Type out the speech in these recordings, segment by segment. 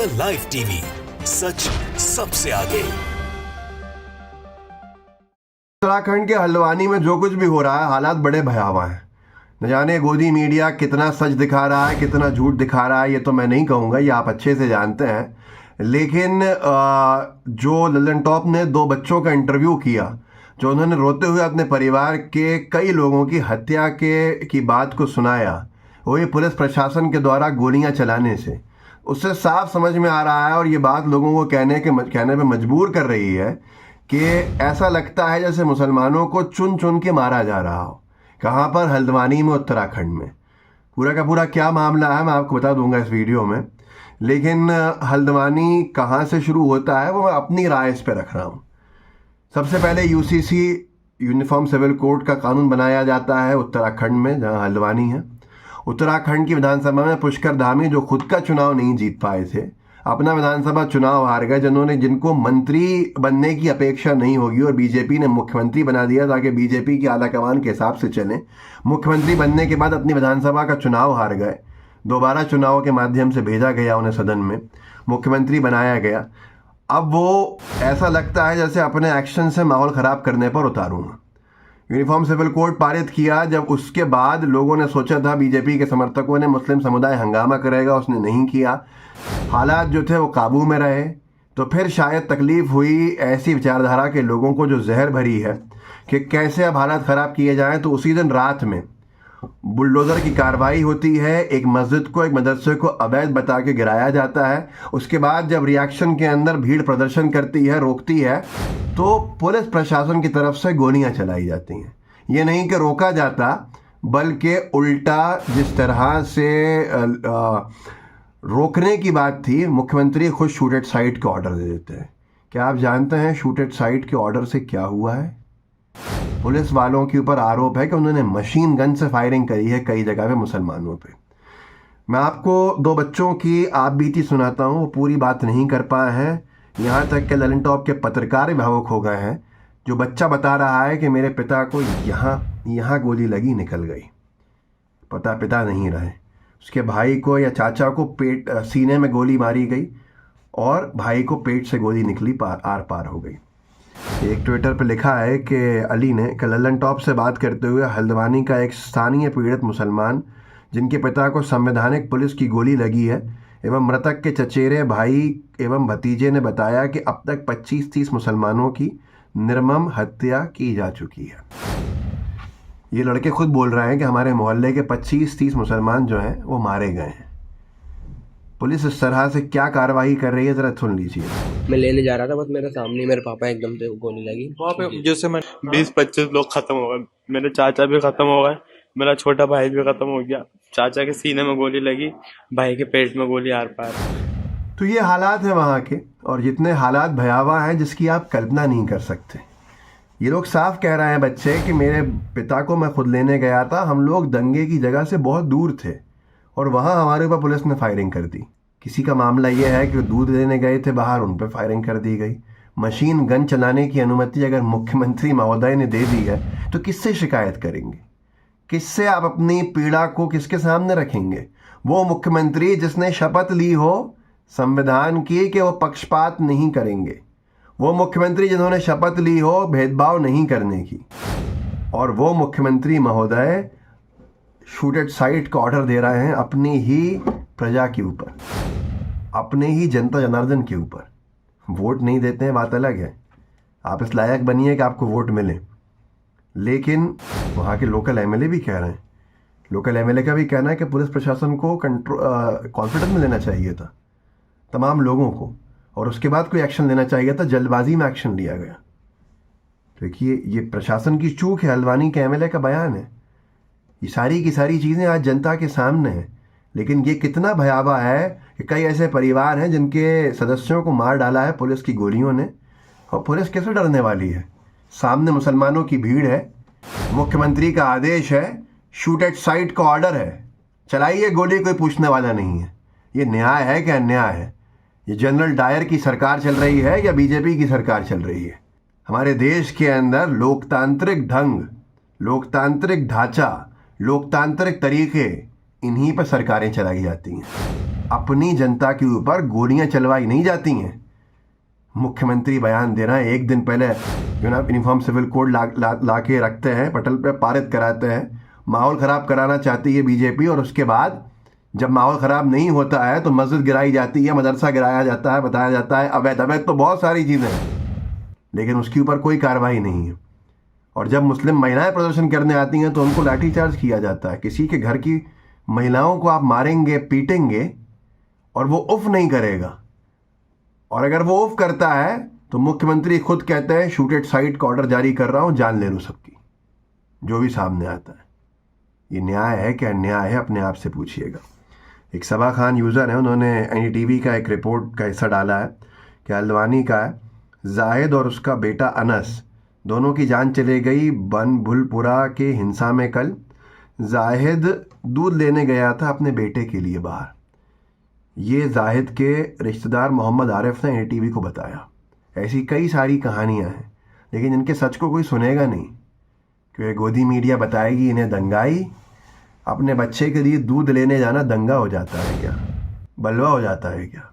The live TV, सच सबसे आगे। उत्तराखंड के हल्द्वानी में जो कुछ भी हो रहा है, हालात बड़े भयावह हैं। न जाने गोदी मीडिया कितना सच दिखा रहा है, कितना झूठ दिखा रहा है, ये तो मैं नहीं कहूँगा, ये आप अच्छे से जानते हैं। लेकिन जो लल्लन टॉप ने 2 बच्चों का इंटरव्यू किया, जो उन्होंने रोते हुए अपने परिवार के कई लोगों की हत्या की बात को सुनाया, वो ये पुलिस प्रशासन के द्वारा गोलियां चलाने से, उससे साफ समझ में आ रहा है। और ये बात लोगों को कहने पे मजबूर कर रही है कि ऐसा लगता है जैसे मुसलमानों को चुन चुन के मारा जा रहा हो। कहाँ पर? हल्द्वानी में, उत्तराखंड में। पूरा का पूरा क्या मामला है मैं आपको बता दूंगा इस वीडियो में, लेकिन हल्द्वानी कहाँ से शुरू होता है वो मैं अपनी राय इस पर रख रहा हूँ। सबसे पहले यूसीसी, यूनिफॉर्म सिविल कोड का कानून बनाया जाता है उत्तराखंड में, जहाँ हल्द्वानी है। उत्तराखंड की विधानसभा में पुष्कर धामी, जो खुद का चुनाव नहीं जीत पाए थे, अपना विधानसभा चुनाव हार गए, जिनको मंत्री बनने की अपेक्षा नहीं होगी और बीजेपी ने मुख्यमंत्री बना दिया ताकि बीजेपी की आलाकमान के हिसाब से चले। मुख्यमंत्री बनने के बाद अपनी विधानसभा का चुनाव हार गए, दोबारा चुनाव के माध्यम से भेजा गया उन्हें सदन में, मुख्यमंत्री बनाया गया। अब वो ऐसा लगता है जैसे अपने एक्शन से माहौल ख़राब करने पर उतारूँगा। यूनिफॉर्म सिविल कोड पारित किया, जब उसके बाद लोगों ने सोचा था, बीजेपी के समर्थकों ने, मुस्लिम समुदाय हंगामा करेगा, उसने नहीं किया। हालात जो थे वो काबू में रहे। तो फिर शायद तकलीफ हुई ऐसी विचारधारा के लोगों को जो जहर भरी है कि कैसे अब हालात ख़राब किए जाएं। तो उसी दिन रात में बुलडोज़र की कार्रवाई होती है, एक मस्जिद को, एक मदरसे को अवैध बता के गिराया जाता है। उसके बाद जब रिएक्शन के अंदर भीड़ प्रदर्शन करती है, रोकती है, तो पुलिस प्रशासन की तरफ से गोलियां चलाई जाती हैं। ये नहीं कि रोका जाता, बल्कि उल्टा जिस तरह से रोकने की बात थी, मुख्यमंत्री खुद शूट एट साइट के ऑर्डर दे देते हैं। क्या आप जानते हैं शूट एट साइट के ऑर्डर से क्या हुआ है? पुलिस वालों के ऊपर आरोप है कि उन्होंने मशीन गन से फायरिंग करी है कई जगह पे मुसलमानों पे। मैं आपको 2 बच्चों की आप बीती सुनाता हूँ, वो पूरी बात नहीं कर पाए हैं। यहाँ तक कि लल्लन टॉप के पत्रकार भावुक हो गए हैं। जो बच्चा बता रहा है कि मेरे पिता को यहाँ गोली लगी, निकल गई, पिता नहीं रहे। उसके भाई को या चाचा को सीने में गोली मारी गई और भाई को पेट से गोली निकली, आर पार हो गई। एक ट्विटर पर लिखा है कि अली ने लल्लन टॉप से बात करते हुए हल्द्वानी का एक स्थानीय पीड़ित मुसलमान, जिनके पिता को संवैधानिक पुलिस की गोली लगी है, एवं मृतक के चचेरे भाई एवं भतीजे ने बताया कि अब तक 25-30 मुसलमानों की निर्मम हत्या की जा चुकी है। ये लड़के खुद बोल रहे हैं कि हमारे मोहल्ले के 25-30 मुसलमान जो हैं वो मारे गए हैं। पुलिस इस तरह से क्या कार्रवाई कर रही है, जरा सुन लीजिए। मैं लेने जा रहा था, बस मेरे सामने मेरे पापा एकदम से गोली लगी। वहाँ पे जैसे मैं 20-25 लोग खत्म हो गए, मेरे चाचा भी खत्म हो गए, मेरा छोटा भाई भी खत्म हो गया। चाचा के सीने में गोली लगी, भाई के पेट में गोली आर पार। तो ये हालात है वहाँ के, और जितने हालात भयावह हैं जिसकी आप कल्पना नहीं कर सकते। ये लोग साफ कह रहे हैं बच्चे कि मेरे पिता को मैं खुद लेने गया था, हम लोग दंगे की जगह से बहुत दूर थे और वहाँ हमारे ऊपर पुलिस ने फायरिंग कर दी। किसी का मामला ये है कि दूध लेने गए थे बाहर, उन पर फायरिंग कर दी गई। मशीन गन चलाने की अनुमति अगर मुख्यमंत्री महोदय ने दे दी है तो किससे शिकायत करेंगे? किससे आप अपनी पीड़ा को किसके सामने रखेंगे? वो मुख्यमंत्री जिसने शपथ ली हो संविधान की कि वो पक्षपात नहीं करेंगे, वो मुख्यमंत्री जिन्होंने शपथ ली हो भेदभाव नहीं करने की, और वो मुख्यमंत्री महोदय शूट एट साइट का ऑर्डर दे रहे हैं अपनी ही प्रजा के ऊपर, अपने ही जनता जनार्दन के ऊपर। वोट नहीं देते हैं, बात अलग है, आप इस लायक बनिए कि आपको वोट मिले। लेकिन वहाँ के लोकल एमएलए भी कह रहे हैं, लोकल एमएलए का भी कहना है कि पुलिस प्रशासन को कॉन्फिडेंस में लेना चाहिए था तमाम लोगों को, और उसके बाद कोई एक्शन लेना चाहिए था। जल्दबाजी में एक्शन लिया गया। देखिए, ये प्रशासन की चूक है, हल्द्वानी के एमएलए का बयान है। ये सारी की सारी चीज़ें आज जनता के सामने हैं। लेकिन ये कितना भयावह है कि कई ऐसे परिवार हैं जिनके सदस्यों को मार डाला है पुलिस की गोलियों ने, और पुलिस कैसे डरने वाली है? सामने मुसलमानों की भीड़ है, मुख्यमंत्री का आदेश है, शूट एट साइट का ऑर्डर है, चलाइए गोली, कोई पूछने वाला नहीं है। ये न्याय है कि अन्याय है? ये जनरल डायर की सरकार चल रही है या बीजेपी की सरकार चल रही है? हमारे देश के अंदर लोकतांत्रिक ढंग, लोकतांत्रिक ढांचा, लोकतांत्रिक तरीके, इन्हीं पर सरकारें चलाई जाती हैं। अपनी जनता के ऊपर गोलियां चलवाई नहीं जाती हैं। मुख्यमंत्री बयान दे रहा है, एक दिन पहले जो ना यूनिफॉर्म सिविल कोड ला के रखते हैं, पटल पे पारित कराते हैं, माहौल ख़राब कराना चाहती है बीजेपी, और उसके बाद जब माहौल ख़राब नहीं होता है तो मस्जिद गिराई जाती है, मदरसा गिराया जाता है, बताया जाता है अवैध तो बहुत सारी चीज़ें हैं, लेकिन उसके ऊपर कोई कार्रवाई नहीं है। और जब मुस्लिम महिलाएं प्रदर्शन करने आती हैं तो उनको लाठीचार्ज किया जाता है। किसी के घर की महिलाओं को आप मारेंगे, पीटेंगे और वो उफ नहीं करेगा, और अगर वो उफ करता है तो मुख्यमंत्री खुद कहते हैं शूट एट साइट का ऑर्डर जारी कर रहा हूं, जान ले लो सबकी, जो भी सामने आता है। ये न्याय है क्या अन्याय है, अपने आप से पूछिएगा। एक सबा खान यूज़र है, उन्होंने एनडीटीवी का एक रिपोर्ट का हिस्सा डाला है कि हल्द्वानी का है, जाहिद और उसका बेटा अनस दोनों की जान चली गई बनभुलपुरा के हिंसा में। कल जाहिद दूध लेने गया था अपने बेटे के लिए बाहर। ये जाहिद के रिश्तेदार मोहम्मद आरिफ ने एनडीटीवी को बताया। ऐसी कई सारी कहानियां हैं, लेकिन इनके सच को कोई सुनेगा नहीं, क्योंकि गोदी मीडिया बताएगी इन्हें दंगाई। अपने बच्चे के लिए दूध लेने जाना दंगा हो जाता है क्या, बलवा हो जाता है क्या?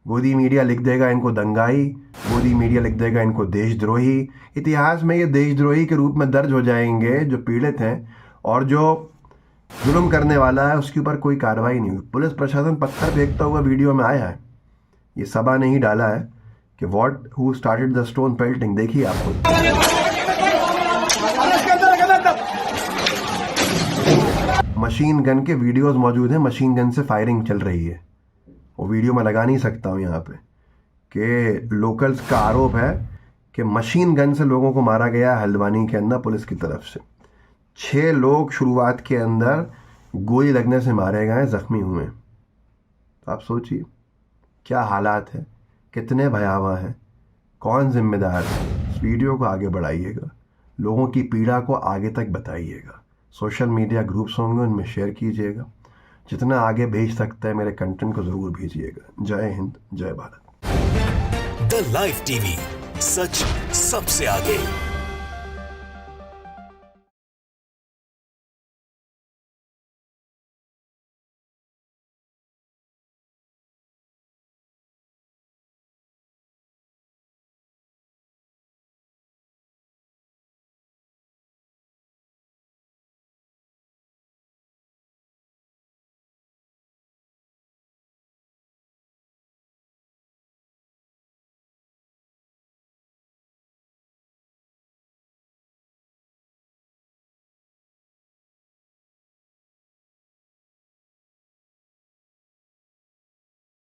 गोदी मीडिया लिख देगा इनको दंगाई, गोदी मीडिया लिख देगा इनको देशद्रोही। इतिहास में ये देशद्रोही के रूप में दर्ज हो जाएंगे जो पीड़ित हैं, और जो जुल्म करने वाला है उसके ऊपर कोई कार्रवाई नहीं हुई। पुलिस प्रशासन पत्थर फेंकता हुआ वीडियो में आया है। ये सबा ने ही डाला है कि what who started the stone pelting. देखिए आपको मशीन गन के वीडियोस मौजूद हैं, मशीन गन से फायरिंग चल रही है। वो वीडियो मैं लगा नहीं सकता हूँ यहाँ पे, कि लोकल्स का आरोप है कि मशीन गन से लोगों को मारा गया हल्द्वानी के अंदर पुलिस की तरफ से। 6 लोग शुरुआत के अंदर गोली लगने से मारे गए, जख्मी हुए। आप सोचिए क्या हालात है, कितने भयावह हैं, कौन जिम्मेदार है। इस वीडियो को आगे बढ़ाइएगा, लोगों की पीड़ा को आगे तक बताइएगा। सोशल मीडिया ग्रुप्स होंगे उनमें शेयर कीजिएगा, जितना आगे भेज सकते हैं मेरे कंटेंट को ज़रूर भेजिएगा। जय हिंद, जय भारत। द लाइव टीवी, सच सबसे आगे।